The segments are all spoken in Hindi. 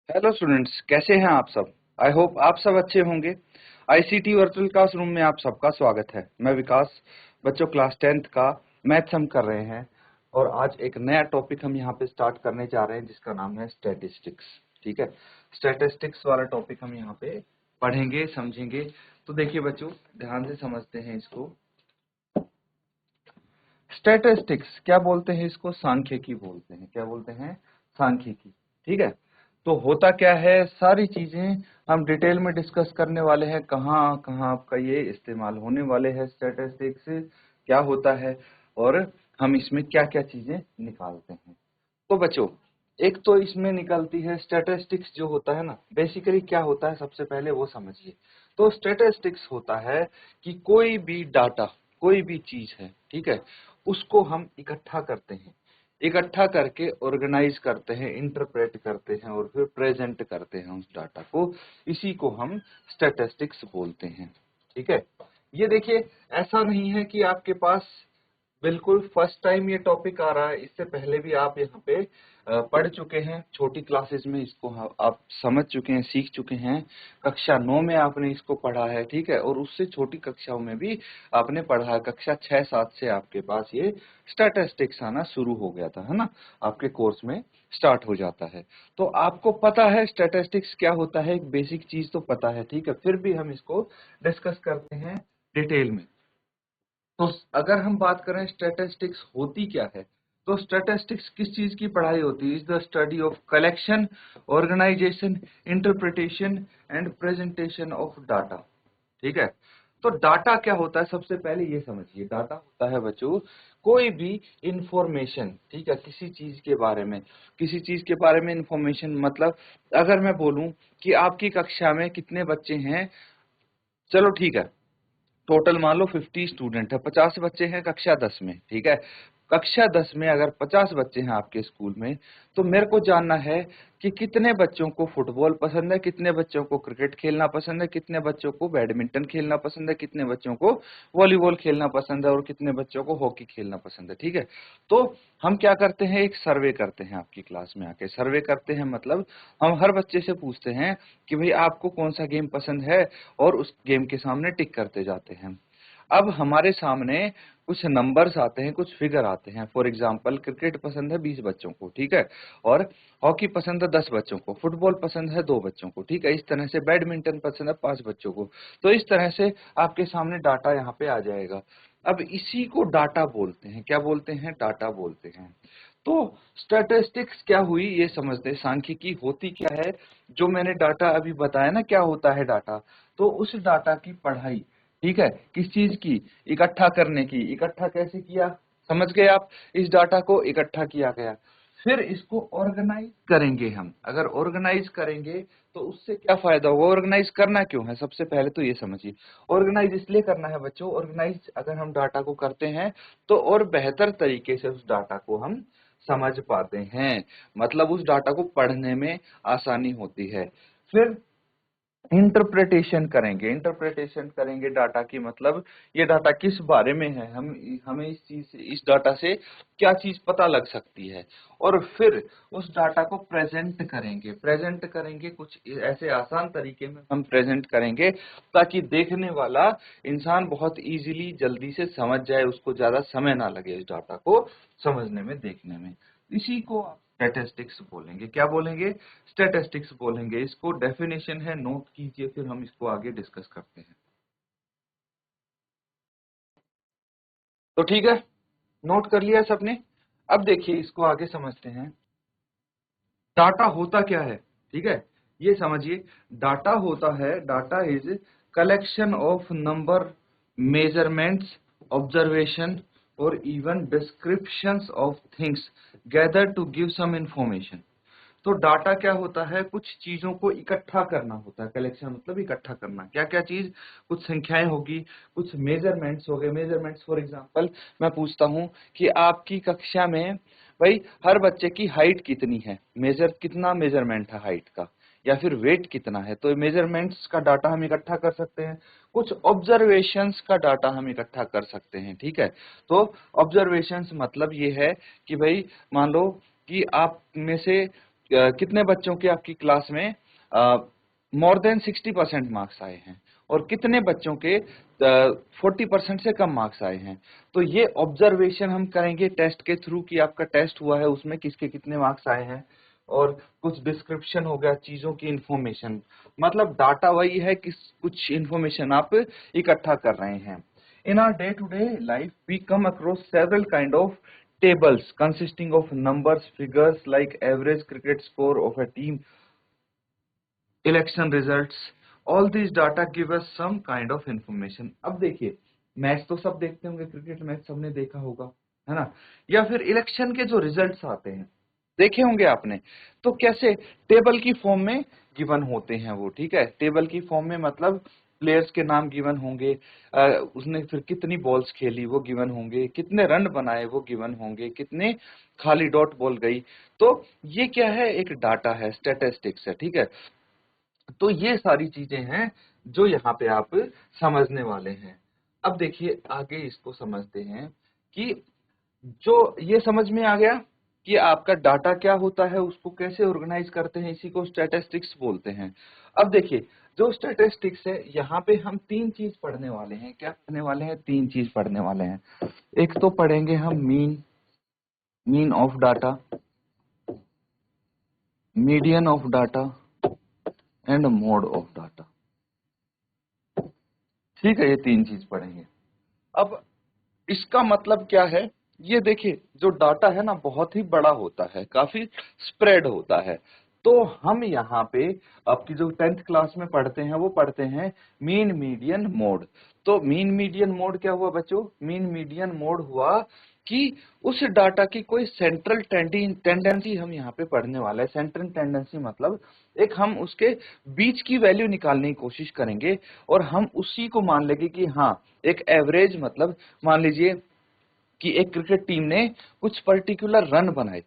हेलो स्टूडेंट्स, कैसे हैं आप सब। आई होप आप सब अच्छे होंगे। आईसीटी वर्चुअल क्लासरूम में आप सबका स्वागत है। मैं विकास। बच्चों, क्लास 10th का मैथ्स हम कर रहे हैं और आज एक नया टॉपिक हम यहाँ पे स्टार्ट करने जा रहे हैं जिसका नाम है स्टैटिस्टिक्स। ठीक है, स्टैटिस्टिक्स वाला टॉपिक हम यहाँ पे पढ़ेंगे, समझेंगे। तो देखिए बच्चों, ध्यान से समझते हैं इसको। स्टैटिस्टिक्स क्या बोलते हैं? इसको सांख्यिकी बोलते हैं। क्या बोलते हैं? सांख्यिकी। ठीक है, तो होता क्या है, सारी चीजें हम डिटेल में डिस्कस करने वाले हैं। कहाँ कहाँ आपका ये इस्तेमाल होने वाले हैं, स्टैटिस्टिक्स क्या होता है और हम इसमें क्या क्या चीजें निकालते हैं। तो बच्चों, एक तो इसमें निकलती है स्टैटिस्टिक्स। जो होता है ना, बेसिकली क्या होता है सबसे पहले वो समझिए। तो स्टैटिस्टिक्स होता है कि कोई भी डाटा, कोई भी चीज है, ठीक है, उसको हम इकट्ठा करते हैं, इकट्ठा करके ऑर्गेनाइज करते हैं, इंटरप्रेट करते हैं और फिर प्रेजेंट करते हैं उस डाटा को। इसी को हम स्टैटिस्टिक्स बोलते हैं। ठीक है, ये देखिए, ऐसा नहीं है कि आपके पास बिल्कुल फर्स्ट टाइम ये टॉपिक आ रहा है। इससे पहले भी आप यहाँ पे पढ़ चुके हैं छोटी क्लासेस में। इसको आप समझ चुके हैं, सीख चुके हैं। कक्षा 9 में आपने इसको पढ़ा है, ठीक है, और उससे छोटी कक्षाओं में भी आपने पढ़ा है। कक्षा 6-7 से आपके पास ये स्टैटिस्टिक्स आना शुरू हो गया था, है ना, आपके कोर्स में स्टार्ट हो जाता है। तो आपको पता है स्टैटिस्टिक्स क्या होता है, एक बेसिक चीज तो पता है, ठीक है। फिर भी हम इसको डिस्कस करते हैं डिटेल में। तो अगर हम बात करें स्टैटिस्टिक्स होती क्या है, तो स्टैटिस्टिक्स किस चीज की पढ़ाई होती है? Is the study of collection, organisation, interpretation and presentation of data. ठीक है, तो डाटा क्या होता है सबसे पहले ये समझिए। डाटा होता है बच्चों कोई भी इंफॉर्मेशन, ठीक है, किसी चीज के बारे में, किसी चीज के बारे में इंफॉर्मेशन। मतलब अगर मैं बोलूं कि आपकी कक्षा में कितने बच्चे हैं, चलो ठीक है, टोटल मान लो 50 स्टूडेंट है, 50 बच्चे हैं कक्षा 10 में, ठीक है। कक्षा 10 में अगर 50 बच्चे हैं आपके स्कूल में, तो मेरे को जानना है कि कितने बच्चों को फुटबॉल पसंद है, कितने बच्चों को क्रिकेट खेलना पसंद है, कितने बच्चों को बैडमिंटन खेलना पसंद है, कितने बच्चों को वॉलीबॉल खेलना पसंद है और कितने बच्चों को हॉकी खेलना पसंद है। ठीक है, तो हम क्या करते हैं, एक सर्वे करते हैं। आपकी क्लास में आके सर्वे करते हैं, मतलब हम हर बच्चे से पूछते हैं कि भाई आपको कौन सा गेम पसंद है, और उस गेम के सामने टिक करते जाते हैं। अब हमारे सामने कुछ नंबर्स आते हैं, कुछ फिगर आते हैं। फॉर एग्जांपल, क्रिकेट पसंद है 20 बच्चों को, ठीक है, और हॉकी पसंद है 10 बच्चों को, फुटबॉल पसंद है 2 बच्चों को, ठीक है, इस तरह से बैडमिंटन पसंद है 5 बच्चों को। तो इस तरह से आपके सामने डाटा यहाँ पे आ जाएगा। अब इसी को डाटा बोलते हैं। क्या बोलते हैं? डाटा बोलते हैं। तो स्टैटिस्टिक्स क्या हुई ये समझते हैं। सांख्यिकी होती क्या है, जो मैंने डाटा अभी बताया ना, क्या होता है डाटा, तो उस डाटा की पढ़ाई, ठीक है, किस चीज की? इकट्ठा करने की। इकट्ठा कैसे किया, समझ गए आप? इस डाटा को इकट्ठा किया गया, फिर इसको ऑर्गेनाइज करेंगे हम। अगर ऑर्गेनाइज करेंगे तो उससे क्या फायदा होगा? ऑर्गेनाइज करना क्यों है, सबसे पहले तो ये समझिए। ऑर्गेनाइज इसलिए करना है बच्चों, ऑर्गेनाइज अगर हम डाटा को करते हैं तो और बेहतर तरीके से उस डाटा को हम समझ पाते हैं। मतलब उस डाटा को पढ़ने में आसानी होती है। फिर इंटरप्रिटेशन करेंगे। इंटरप्रिटेशन करेंगे डाटा की, मतलब ये डाटा किस बारे में है, हम हमें इस चीज से, इस डाटा से क्या चीज पता लग सकती है। और फिर उस डाटा को प्रेजेंट करेंगे। प्रेजेंट करेंगे कुछ ऐसे आसान तरीके में हम प्रेजेंट करेंगे ताकि देखने वाला इंसान बहुत इजीली, जल्दी से समझ जाए, उसको ज्यादा समय ना लगे इस डाटा को समझने में, देखने में। इसी को आप स्टैटिस्टिक्स बोलेंगे। क्या बोलेंगे? स्टैटिस्टिक्स बोलेंगे। इसको डेफिनेशन है, नोट कीजिए, फिर हम इसको आगे डिस्कस करते हैं। तो ठीक है, नोट कर लिया सबने। अब देखिए, इसको आगे समझते हैं। डाटा होता क्या है, ठीक है, ये समझिए। डाटा होता है, data is collection of number, measurements, observation और even descriptions of things gather to give some information. तो डाटा क्या होता है? कुछ चीजों को इकट्ठा करना होता है। कलेक्शन मतलब इकट्ठा करना। क्या क्या चीज? कुछ संख्याएं होगी, कुछ मेजरमेंट्स हो गए। मेजरमेंट्स फॉर एग्जांपल, मैं पूछता हूं कि आपकी कक्षा में भाई हर बच्चे की हाइट कितनी है, कितना मेजरमेंट है हाइट का, या फिर वेट कितना है। तो मेजरमेंट्स का डाटा हम इकट्ठा कर सकते हैं। कुछ ऑब्जर्वेशंस का डाटा हम इकट्ठा कर सकते हैं, ठीक है। तो ऑब्जर्वेशंस मतलब ये है कि भाई मान लो कि आप में से कितने बच्चों के आपकी क्लास में मोर देन 60% मार्क्स आए हैं और कितने बच्चों के 40% से कम मार्क्स आए हैं। तो ये ऑब्जर्वेशन हम करेंगे टेस्ट के थ्रू कि आपका टेस्ट हुआ है उसमें किसके कितने मार्क्स आए हैं, और कुछ डिस्क्रिप्शन हो गया, चीजों की इंफॉर्मेशन, मतलब डाटा वही है कि कुछ इंफॉर्मेशन आप इकट्ठा कर रहे हैं। In our day-to-day life, we come across several kind of tables consisting of numbers, figures like average cricket score of a team, election results. All these data give us some kind of information. अब देखिए, मैच तो सब देखते होंगे, क्रिकेट मैच सबने देखा होगा, है ना? या फिर इलेक्शन के जो रिजल्ट्स आते हैं देखे होंगे आपने, तो कैसे टेबल की फॉर्म में गिवन होते हैं वो, ठीक है? टेबल की फॉर्म में मतलब प्लेयर्स के नाम गिवन होंगे, उसने फिर कितनी बॉल्स खेली वो गिवन होंगे, कितने रन बनाए वो गिवन होंगे, कितने खाली डॉट बॉल गई। तो ये क्या है, एक डाटा है, स्टैटिस्टिक्स है, ठीक है? तो ये सारी चीजें हैं जो यहाँ पे आप समझने वाले हैं। अब देखिए आगे इसको समझते हैं कि जो ये समझ में आ गया कि आपका डाटा क्या होता है, उसको कैसे ऑर्गेनाइज करते हैं, इसी को स्टैटिस्टिक्स बोलते हैं। अब देखिए जो स्टैटिस्टिक्स है यहाँ पे हम तीन चीज पढ़ने वाले हैं। क्या पढ़ने वाले हैं? तीन चीज पढ़ने वाले हैं। एक तो पढ़ेंगे हम mean of data, median of data and mode of data. ठीक है, ये तीन चीज पढ़ेंगे। अब इसका मतलब क्या है, ये देखिए जो डाटा है ना बहुत ही बड़ा होता है, काफी स्प्रेड होता है। तो हम यहाँ पे आपकी जो 10th क्लास में पढ़ते हैं वो पढ़ते हैं मीन मीडियन मोड। तो मीन मीडियन मोड क्या हुआ बच्चों? मीन मीडियन मोड हुआ कि उस डाटा की कोई सेंट्रल टेंडेंसी हम यहाँ पे पढ़ने वाले हैं। सेंट्रल टेंडेंसी मतलब एक हम उसके बीच की वैल्यू निकालने की कोशिश करेंगे और हम उसी को मान लेंगे कि हाँ एक एवरेज, मतलब मान लीजिए कि एक क्रिकेट टीम ने कुछ पर्टिकुलर रन बनाए,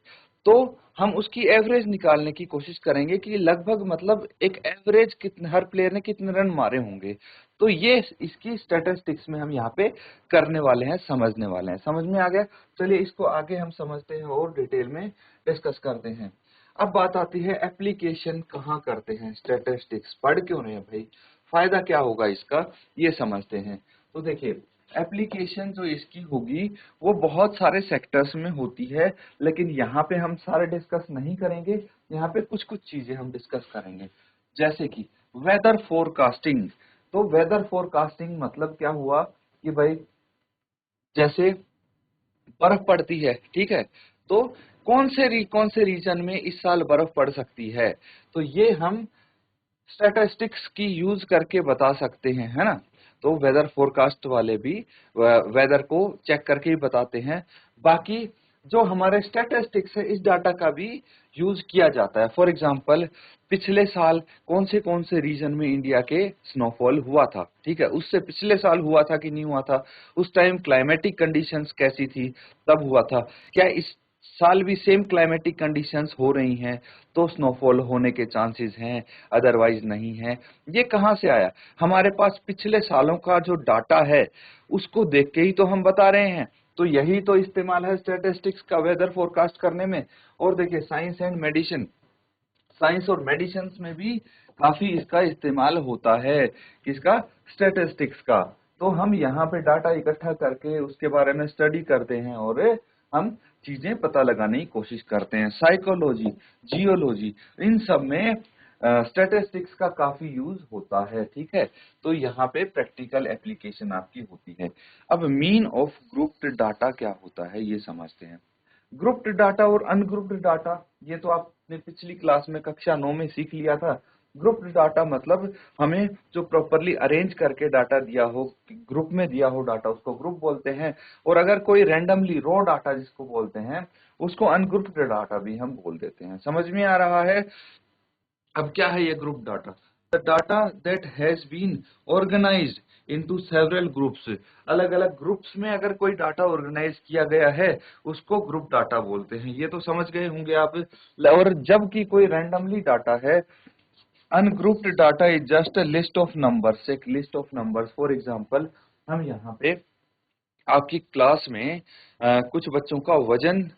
तो हम उसकी एवरेज निकालने की कोशिश करेंगे कि लगभग मतलब एक एवरेज कितने हर प्लेयर ने कितने रन मारे होंगे। तो ये इसकी स्टैटिस्टिक्स में हम यहाँ पे करने वाले हैं, समझने वाले हैं। समझ में आ गया? चलिए इसको आगे हम समझते हैं और डिटेल में डिस्कस करते हैं। अब बात आती है एप्लीकेशन कहाँ करते हैं स्टैटिस्टिक्स, पढ़ क्यों रहे हैं भाई, फायदा क्या होगा इसका, ये समझते हैं। तो देखिए एप्लीकेशन जो इसकी होगी वो बहुत सारे सेक्टर्स में होती है, लेकिन यहाँ पे हम सारे डिस्कस नहीं करेंगे। यहाँ पे कुछ कुछ चीजें हम डिस्कस करेंगे, जैसे कि वेदर फोरकास्टिंग। तो वेदर फोरकास्टिंग मतलब क्या हुआ कि भाई जैसे बर्फ पड़ती है, ठीक है? तो कौन से रीजन में इस साल बर्फ पड़ सकती है, तो ये हम स्टैटिस्टिक्स की यूज करके बता सकते हैं, है ना? तो वेदर फोरकास्ट वाले भी वेदर को चेक करके ही बताते हैं। बाकी जो हमारे स्टैटिस्टिक्स है इस डाटा का भी यूज किया जाता है। फॉर एग्जांपल पिछले साल कौन से रीजन में इंडिया के स्नोफॉल हुआ था, ठीक है? उससे पिछले साल हुआ था कि नहीं हुआ था, उस टाइम क्लाइमेटिक कंडीशंस कैसी थी, तब हुआ था क्या, इस साल भी सेम क्लाइमेटिक कंडीशंस हो रही हैं तो स्नोफॉल होने के चांसेस हैं, अदरवाइज नहीं है। ये कहाँ से आया? हमारे पास पिछले सालों का जो डाटा है उसको देख के ही तो हम बता रहे हैं। तो यही तो इस्तेमाल है स्टैटिस्टिक्स का वेदर फोरकास्ट करने में। और देखिए साइंस एंड मेडिसिन, साइंस और मेडिसिन में भी काफी इसका इस्तेमाल होता है, किसका? स्टैटिस्टिक्स का। तो हम यहाँ पे डाटा इकट्ठा करके उसके बारे में स्टडी करते हैं और हम चीजें पता लगाने की कोशिश करते हैं। साइकोलॉजी, जियोलॉजी, इन सब में स्टैटिस्टिक्स का काफी यूज होता है, ठीक है? तो यहाँ पे प्रैक्टिकल एप्लीकेशन आपकी होती है। अब मीन ऑफ ग्रुप्ड डाटा क्या होता है ये समझते हैं। ग्रुप्ड डाटा और अनग्रुप्ड डाटा, ये तो आपने पिछली क्लास में कक्षा 9 में सीख लिया था। ग्रुप्ड डाटा मतलब हमें जो प्रॉपरली अरेंज करके डाटा दिया हो, ग्रुप में दिया हो डाटा, उसको ग्रुप बोलते हैं। और अगर कोई रैंडमली रॉ डाटा जिसको बोलते हैं उसको अनग्रुप्ड डाटा भी हम बोल देते हैं। समझ में आ रहा है? अब क्या है ये group data? The data that has been organised into several groups. अलग अलग ग्रुप्स में अगर कोई डाटा ऑर्गेनाइज किया गया है उसको ग्रुप डाटा बोलते हैं। ये तो समझ गए होंगे आप। और जबकि कोई रैंडमली डाटा है, ungrouped data is just a list of numbers, एक list of numbers. For example हम यहाँ पे आपकी क्लास में कुछ बच्चों का वजन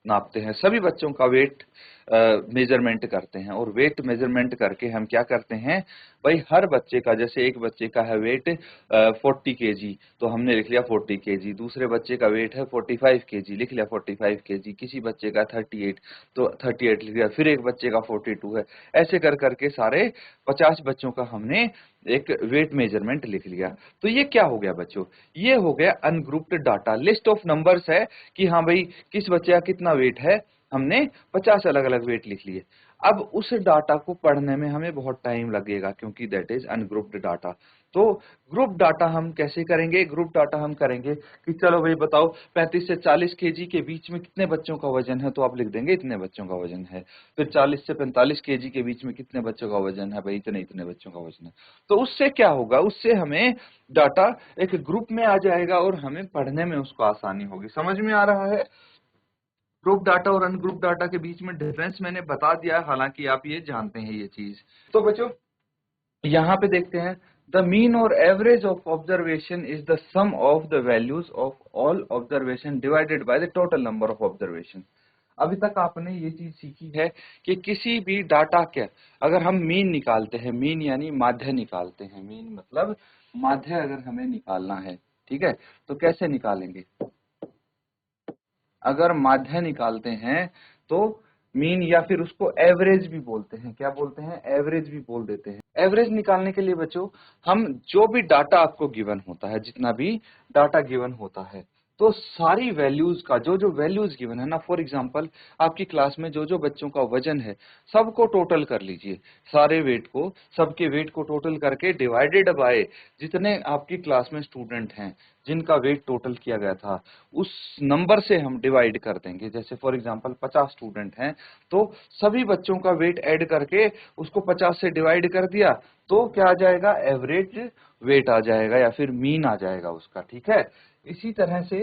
नापते हैं, सभी बच्चों का वेट मेजरमेंट करते हैं, और वेट मेजरमेंट करके हम क्या करते हैं भाई, हर बच्चे का, जैसे एक बच्चे का है वेट 40 केजी, तो हमने लिख लिया 40 केजी, दूसरे बच्चे का वेट है 45 केजी, लिख लिया 45 केजी, किसी बच्चे का 38, तो 38 लिख लिया, फिर एक बच्चे का 42 है, ऐसे कर करके सारे 50 बच्चों का हमने एक वेट मेजरमेंट लिख लिया। तो ये क्या हो गया बच्चों, ये हो गया ungrouped data, list of numbers है कि हाँ भाई किस बच्चे का कितना वेट है, हमने 50 अलग अलग वेट लिख लिए। अब उस डाटा को पढ़ने में हमें बहुत टाइम लगेगा, क्योंकि दैट इज अनग्रुप्ड डाटा। तो ग्रुप डाटा हम कैसे करेंगे, ग्रुप डाटा हम करेंगे कि चलो भाई बताओ 35 से 40 केजी के बीच में कितने बच्चों का वजन है, तो आप लिख देंगे इतने बच्चों का वजन है। फिर 40 से 45 केजी के बीच में कितने बच्चों का वजन है, भाई इतने इतने बच्चों का वजन है। तो उससे क्या होगा, उससे हमें डाटा एक ग्रुप में आ जाएगा और हमें पढ़ने में उसको आसानी होगी। समझ में आ रहा है? ग्रुप डाटा और अनग्रुप डाटा के बीच में डिफरेंस मैंने बता दिया, हालांकि आप ये जानते हैं ये चीज। तो बच्चों यहाँ पे देखते हैं, द मीन और average of observation is the sum of the values of all observation divided by the total number of observation. अभी तक आपने ये चीज सीखी है कि किसी भी डाटा के अगर हम मीन निकालते हैं, मीन यानी माध्य निकालते हैं, मीन मतलब माध्य अगर हमें निकालना है, ठीक है, तो कैसे निकालेंगे, अगर माध्य निकालते हैं तो मीन या फिर उसको एवरेज भी बोलते हैं, क्या बोलते हैं, एवरेज भी बोल देते हैं। एवरेज निकालने के लिए बच्चों हम जो भी डाटा आपको गिवन होता है, जितना भी डाटा गिवन होता है, तो सारी वैल्यूज का जो जो वैल्यूज गिवन है ना, फॉर एग्जांपल आपकी क्लास में जो जो बच्चों का वजन है सबको टोटल कर लीजिए, सारे वेट को, सबके वेट को टोटल करके डिवाइडेड बाय जितने आपकी क्लास में स्टूडेंट हैं जिनका वेट टोटल किया गया था, उस नंबर से हम डिवाइड कर देंगे। जैसे फॉर एग्जांपल 50 स्टूडेंट हैं, तो सभी बच्चों का वेट ऐड करके उसको 50 से डिवाइड कर दिया, तो क्या आ जाएगा, एवरेज वेट आ जाएगा या फिर मीन आ जाएगा उसका, ठीक है। इसी तरह से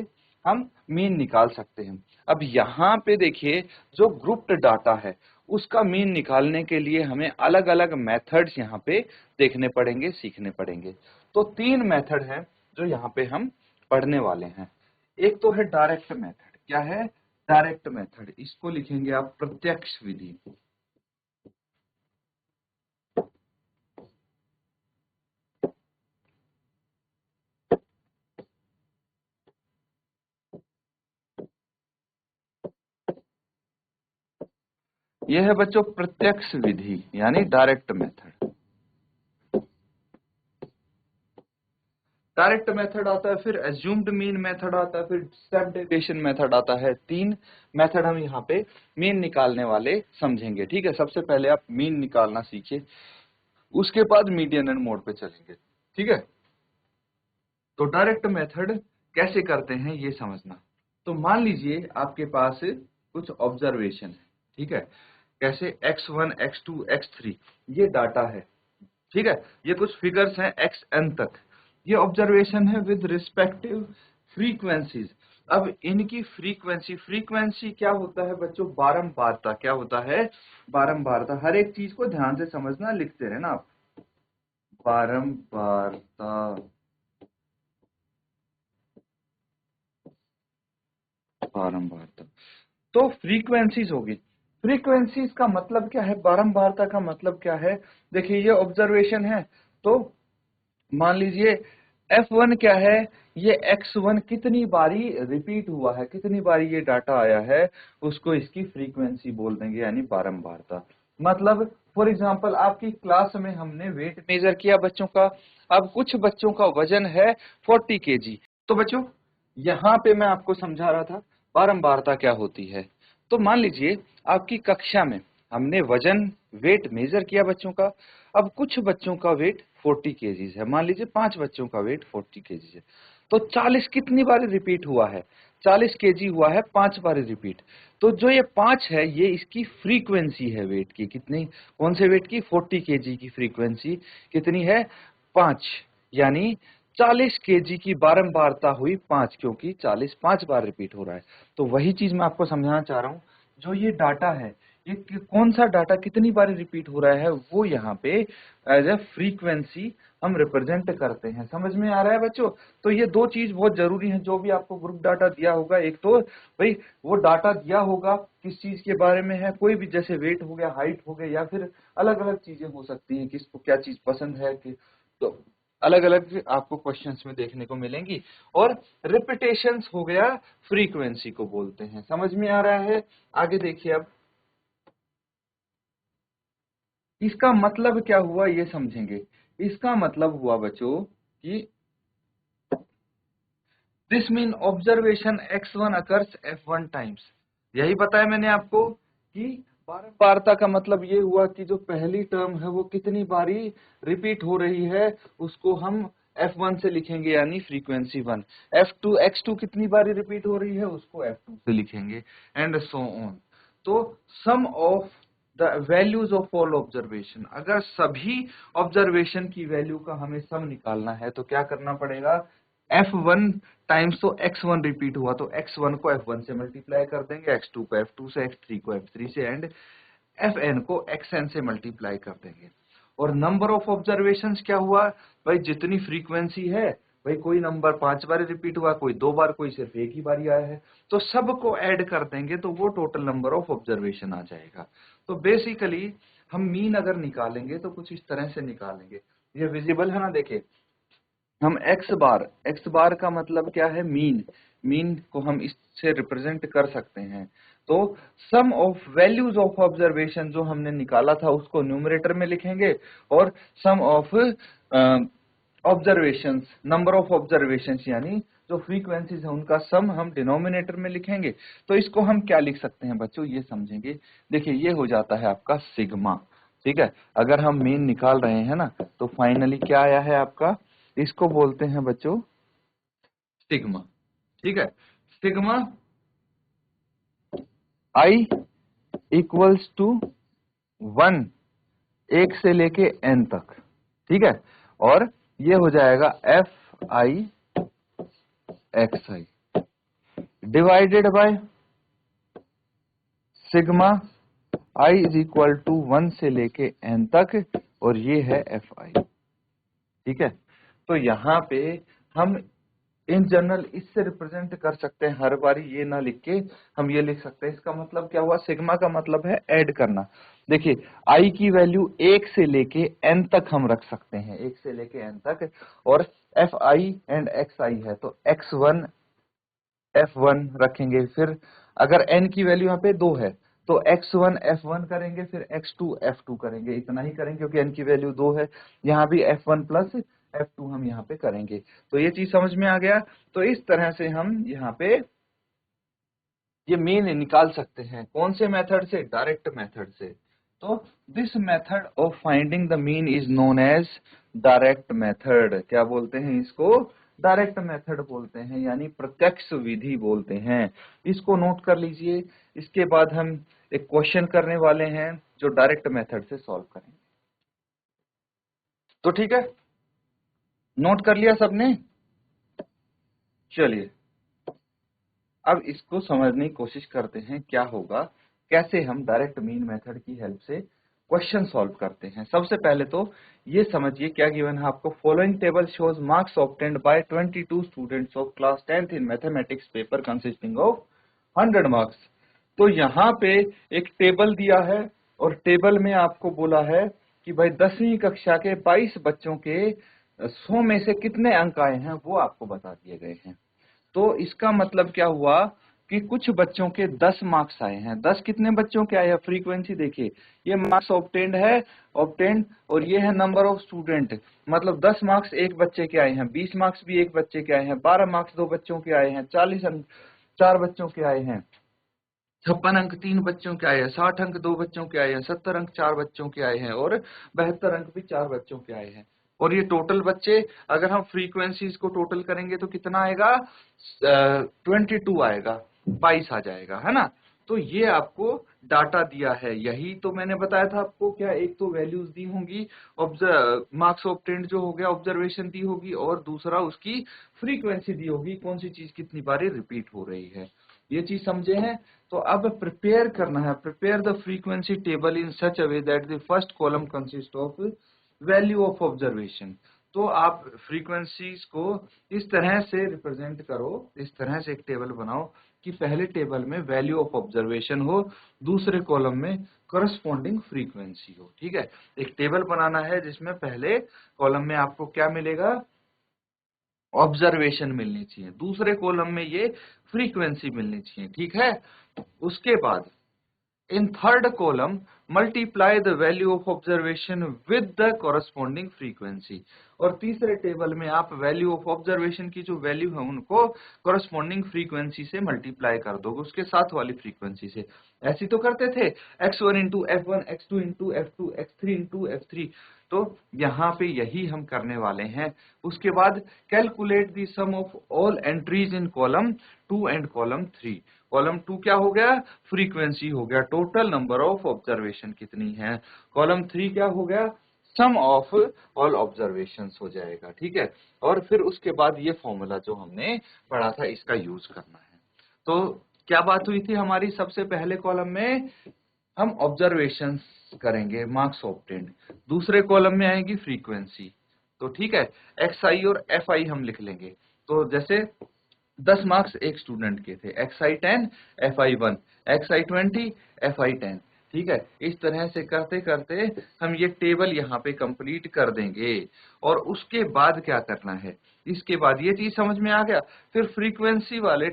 हम मीन निकाल सकते हैं। अब यहाँ पे देखिए, जो ग्रुप्ड डाटा है उसका मीन निकालने के लिए हमें अलग अलग मेथड्स यहाँ पे देखने पड़ेंगे, सीखने पड़ेंगे। तो 3 मेथड है जो यहाँ पे हम पढ़ने वाले हैं। एक तो है डायरेक्ट मेथड, क्या है, डायरेक्ट मेथड, इसको लिखेंगे आप प्रत्यक्ष विधि। यह है बच्चों प्रत्यक्ष विधि यानी डायरेक्ट मेथड। डायरेक्ट मेथड आता है, फिर एज्यूम्ड मीन मेथड आता है, फिर स्टेप डेविएशन मेथड आता है। 3 मेथड हम यहाँ पे मीन निकालने वाले समझेंगे, ठीक है। सबसे पहले आप मीन निकालना सीखिए, उसके बाद मीडियन एंड मोड पे चलेंगे, ठीक है। तो डायरेक्ट मेथड कैसे करते हैं ये समझना। तो मान लीजिए आपके पास कुछ ऑब्जर्वेशन है, ठीक है, कैसे x1 x2 x3 ये डाटा है, ठीक है, ये कुछ फिगर्स हैं xn तक, ये ऑब्जर्वेशन है विद रिस्पेक्टिव फ्रीक्वेंसीज। अब इनकी फ्रीक्वेंसी, फ्रीक्वेंसी क्या होता है बच्चों, बारंबारता, क्या होता है, बारंबारता। हर एक चीज को ध्यान से समझना, लिखते रहना आप, बारंबारता, बारंबारता। तो फ्रीक्वेंसीज होगी, फ्रीक्वेंसीज का मतलब क्या है, बारंबारता का मतलब क्या है। देखिए ये ऑब्जर्वेशन है, तो मान लीजिए F1 क्या है, ये X1 कितनी बारी रिपीट हुआ है, कितनी बारी ये डाटा आया है, उसको इसकी फ्रीक्वेंसी बोल देंगे, यानी बारंबारता। मतलब फॉर एग्जांपल आपकी क्लास में हमने वेट मेजर किया बच्चों का, अब कुछ बच्चों का वजन है 40 केजी। तो बच्चों यहाँ पे मैं आपको समझा रहा था बारंबारता क्या होती है। तो मान लीजिए आपकी कक्षा में हमने वजन, वेट मेजर किया बच्चों का, अब कुछ बच्चों का वेट 40 केजीज है, मान लीजिए 5 बच्चों का वेट 40 केजीज है, तो 40 कितनी बार रिपीट हुआ है, 40 केजी हुआ है 5 बार रिपीट। तो जो ये 5 है ये इसकी फ्रीक्वेंसी है वेट की, कितनी, कौन से वेट की, 40 केजी की फ्रीक्वेंसी कितनी है, 5, यानी 40 केजी की बारंबारता हुई 5, क्योंकि 40 5 बार रिपीट हो रहा है। तो वही चीज मैं आपको समझाना चाह रहा हूँ, जो ये डाटा है कि कौन सा डाटा कितनी बार रिपीट हो रहा है वो यहाँ पे एज ए फ्रीक्वेंसी हम रिप्रेजेंट करते हैं। समझ में आ रहा है बच्चों? तो ये दो चीज बहुत जरूरी है। जो भी आपको ग्रुप डाटा दिया होगा, एक तो भाई वो डाटा दिया होगा किस चीज के बारे में है, कोई भी, जैसे वेट हो गया, हाइट हो गया, या फिर अलग अलग चीजें हो सकती हैं, किसको क्या चीज पसंद है, कि तो अलग अलग आपको क्वेश्चंस में देखने को मिलेंगी। और रिपीटेशंस हो गया, फ्रीक्वेंसी को बोलते हैं। समझ में आ रहा है? आगे देखिए अब इसका मतलब क्या हुआ ये समझेंगे। इसका मतलब हुआ बच्चों कि this mean observation x1 occurs f1 times. यही बताया मैंने आपको कि बारंबारता का मतलब ये हुआ कि जो पहली टर्म है वो कितनी बारी रिपीट हो रही है उसको हम f1 से लिखेंगे, यानी फ्रीक्वेंसी 1। f2 x2 कितनी बारी रिपीट हो रही है उसको f2 से लिखेंगे, एंड सो ऑन। तो sum of the values of all observation, अगर सभी ऑब्जर्वेशन की वैल्यू का हमें सम निकालना है तो क्या करना पड़ेगा, f1 टाइम्स, तो x1 रिपीट हुआ तो x1 को f1 से मल्टीप्लाई कर देंगे, x2 को f2 से, x3 को f3 से, एंड fn को xn से मल्टीप्लाई कर देंगे। और नंबर ऑफ ऑब्जर्वेशंस क्या हुआ, भाई जितनी फ्रीक्वेंसी है, भाई कोई नंबर 5 बार रिपीट हुआ, कोई 2 बार, कोई सिर्फ एक ही बार आया है, तो सबको ऐड कर देंगे तो वो टोटल नंबर ऑफ ऑब्जर्वेशन आ जाएगा। तो बेसिकली हम मीन अगर निकालेंगे तो कुछ इस तरह से निकालेंगे। ये विजिबल है ना? देखिए हम एक्स बार का मतलब क्या है, मीन। मीन को हम इससे रिप्रेजेंट कर सकते हैं। तो sum of values of observation जो हमने निकाला था उसको न्यूमरेटर में लिखेंगे, और sum of observations, number of observations यानी जो फ्रीक्वेंसीज है उनका सम हम डिनोमिनेटर में लिखेंगे। तो इसको हम क्या लिख सकते हैं बच्चों, ये समझेंगे। देखिए ये हो जाता है आपका सिग्मा। ठीक है, अगर हम मीन निकाल रहे हैं ना तो फाइनली क्या आया है आपका, इसको बोलते हैं बच्चों सिग्मा। ठीक है, सिग्मा आई इक्वल्स टू 1, एक से लेके एन तक। ठीक है, और ये हो जाएगा F I X I divided by sigma I is equal to 1 से लेके एन तक, और ये है एफ आई। ठीक है, तो यहाँ पे हम इन जनरल इससे रिप्रेजेंट कर सकते हैं, हर बारी ये ना लिख के हम ये लिख सकते हैं। इसका मतलब क्या हुआ, सिग्मा का मतलब है ऐड करना। देखिए आई की वैल्यू 1 से लेके एन तक हम रख सकते हैं, 1 से लेके एन तक, और एफ आई एंड एक्स आई है तो x1 f1 रखेंगे। फिर अगर n की वैल्यू यहाँ पे 2 है तो x1 f1 करेंगे, फिर x2 f2 करेंगे, इतना ही करेंगे क्योंकि n की वैल्यू 2 है। यहाँ भी f1 प्लस f2 हम यहाँ पे करेंगे। तो ये चीज समझ में आ गया। तो इस तरह से हम यहाँ पे ये मीन निकाल सकते हैं। कौन से मेथड से, डायरेक्ट मेथड से। तो this method of finding the mean is known as direct method. क्या बोलते हैं इसको, डायरेक्ट मेथड बोलते हैं, यानी प्रत्यक्ष विधि बोलते हैं। इसको नोट कर लीजिए। इसके बाद हम एक क्वेश्चन करने वाले हैं जो डायरेक्ट मेथड से सॉल्व करेंगे। तो ठीक है, नोट कर लिया सबने? चलिए अब इसको समझने की कोशिश करते हैं क्या होगा, कैसे हम डायरेक्ट मीन मेथड की हेल्प से क्वेश्चन सॉल्व करते हैं। सबसे पहले तो ये समझिए क्या गिवन है आपको, following table shows marks obtained by 22 students of class 10th in mathematics paper consisting of 100 marks. तो यहाँ पे एक टेबल दिया है, और टेबल में आपको बोला है कि भाई 10वीं कक्षा के 22 बच्चों के 100 में से कितने अंक आए हैं वो आपको बता दिए गए हैं। तो इसका मतलब क्या हुआ कि कुछ बच्चों के 10 मार्क्स आए हैं। 10 कितने बच्चों के आए हैं, फ्रीक्वेंसी देखिए, ये मार्क्स ऑब्टेन्ड है, ऑब्टेन्ड, और ये है नंबर ऑफ स्टूडेंट। मतलब 10 मार्क्स एक बच्चे के आए हैं, 20 मार्क्स भी एक बच्चे के आए हैं, 12 मार्क्स 2 बच्चों के आए हैं, 40 अंक 4 बच्चों के आए हैं, 56 अंक 3 बच्चों के आए हैं, 60 अंक 2 बच्चों के आए हैं, 70 अंक 4 बच्चों के आए हैं, और 72 अंक भी 4 बच्चों के आए हैं। और ये टोटल बच्चे, अगर हम फ्रीक्वेंसीज को टोटल करेंगे तो कितना आएगा, 22 आएगा, 22 आ जाएगा, है ना। तो ये आपको डाटा दिया है। यही तो मैंने बताया था आपको, क्या एक तो वैल्यूज दी होंगी, मार्क्स ऑब्टेन्ड जो हो गया, ऑब्जर्वेशन दी होगी, और दूसरा उसकी फ्रीक्वेंसी दी होगी, कौन सी चीज कितनी बार रिपीट हो रही है। ये चीज समझे हैं। तो अब प्रिपेयर करना है, prepare the frequency table in such a way that the first column consist of value of observation. तो आप फ्रीक्वेंसीज को इस तरह से रिप्रेजेंट करो, इस तरह से एक टेबल बनाओ कि पहले टेबल में वैल्यू ऑफ ऑब्जर्वेशन हो, दूसरे कॉलम में करस्पॉन्डिंग फ्रीक्वेंसी हो। ठीक है, एक टेबल बनाना है जिसमें पहले कॉलम में आपको क्या मिलेगा, ऑब्जर्वेशन मिलनी चाहिए, दूसरे कॉलम में ये फ्रीक्वेंसी मिलनी चाहिए। ठीक है, उसके बाद in third column multiply the value of observation with the corresponding frequency. और तीसरे टेबल में आप वैल्यू ऑफ ऑब्जर्वेशन की जो वैल्यू है उनको कॉरस्पॉन्डिंग फ्रीक्वेंसी से मल्टीप्लाई कर दोगे, उसके साथ वाली फ्रीक्वेंसी से। ऐसी तो करते थे, x1 into f1, x2 into f2, x3 into f3। तो यहाँ पे यही हम करने वाले हैं। उसके बाद calculate the sum of all entries in column 2 and column 3। Column 2 क्या हो गया, फ्रीक्वेंसी हो गया, टोटल नंबर ऑफ ऑब्जर्वेशन कितनी है। कॉलम 3 क्या हो गया, सम ऑफ ऑल ऑब्जर्वेशंस हो जाएगा। ठीक है, और फिर उसके बाद ये फॉर्मूला जो हमने पढ़ा था इसका यूज करना है। तो क्या बात हुई थी हमारी, सबसे पहले कॉलम में हम ऑब्जर्वेशंस करेंगे, मार्क्स ऑब्टेन्ड। दूसरे कॉलम में आएगी फ्रीक्वेंसी। तो ठीक है, एक्स आई और एफ आई हम लिख लेंगे। तो जैसे 10 मार्क्स एक स्टूडेंट के थे, x I 10, F I 1, x I 20, F I 10। ठीक है, इस तरह से करते करते हम ये टेबल यहाँ पे कंप्लीट कर देंगे। और उसके बाद क्या करना है, इसके बाद ये चीज समझ में आ गया, फिर फ्रीक्वेंसी वाले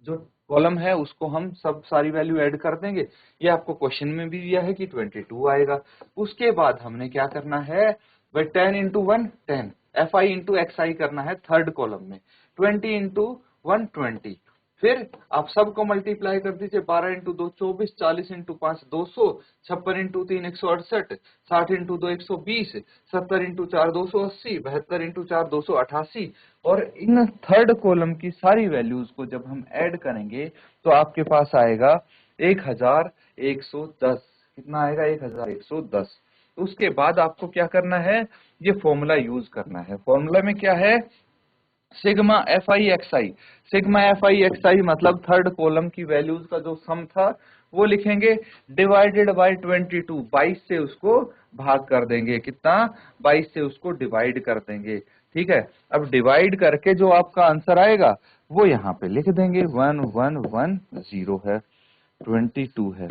जो कॉलम है उसको हम सब सारी वैल्यू ऐड कर देंगे। ये आपको क्वेश्चन में भी दिया है कि 22 आएगा। उसके बाद हमने क्या करना है भाई, 10 into 1 10, F I into X I करना है थर्ड कॉलम में, 20 इंटू 1 20। फिर आप सबको मल्टीप्लाई कर दीजिए, 12 into 2 24, 40 into 5 200, 56 into 3 168, 60 into 2 120, 70 into 4 280, 72 into 4 288। और इन थर्ड कॉलम की सारी वैल्यूज को जब हम ऐड करेंगे तो आपके पास आएगा 1110। कितना आएगा, 1110। उसके बाद आपको क्या करना है, ये फॉर्मूला यूज करना है। फॉर्मूला में क्या है, sigma F I X I. Sigma F I X I मतलब थर्ड कॉलम की वैल्यूज का जो सम था वो लिखेंगे, डिवाइडेड बाय 22, 22 से उसको भाग कर देंगे। कितना, 22 से उसको डिवाइड कर देंगे। ठीक है, अब डिवाइड करके जो आपका आंसर आएगा वो यहाँ पे लिख देंगे, 1110 है, 22 है,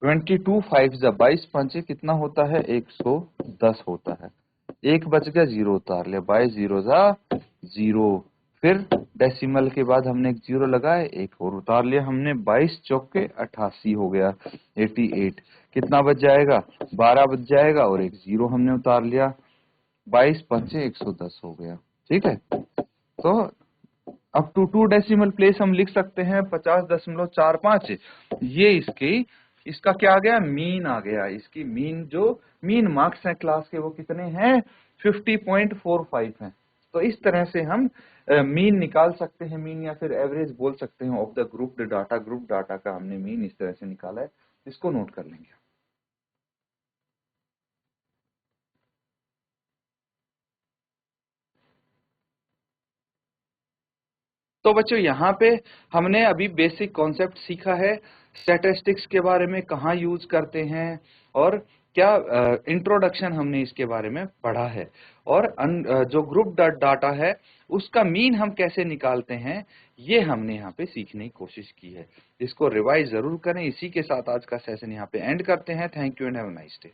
22 5 जा 22 5 कितना होता है, 110 होता है। एक बच गया, जीरो उतार लिया, 22 जीरो जा 0। फिर डेसिमल के बाद हमने एक जीरो लगाए, एक और उतार लिया हमने, 22 चौके 88 हो गया, 88। कितना बच जाएगा, 12 बच जाएगा, और एक जीरो हमने उतार लिया, 22 पंचे 110 हो गया। ठीक है, तो अब टू डेसिमल प्लेस हम लिख सकते हैं 50.45। ये इसका क्या आ गया, मीन आ गया। इसकी मीन, जो मीन मार्क्स हैं क्लास के वो कितने हैं, 50.45 हैं। तो इस तरह से हम मीन निकाल सकते हैं, मीन या फिर एवरेज बोल सकते हैं of the group data. Group data का हमने मीन इस तरह से निकाला है, इसको नोट कर लेंगे। तो बच्चों यहाँ पे हमने अभी बेसिक कॉन्सेप्ट सीखा है, स्टैटिस्टिक्स के बारे में कहाँ यूज करते हैं, और क्या इंट्रोडक्शन हमने इसके बारे में पढ़ा है। और जो ग्रुप डाटा है उसका मीन हम कैसे निकालते हैं ये हमने यहाँ पे सीखने की कोशिश की है। इसको रिवाइज जरूर करें। इसी के साथ आज का सेशन यहाँ पे एंड करते हैं। Thank you and have a nice day.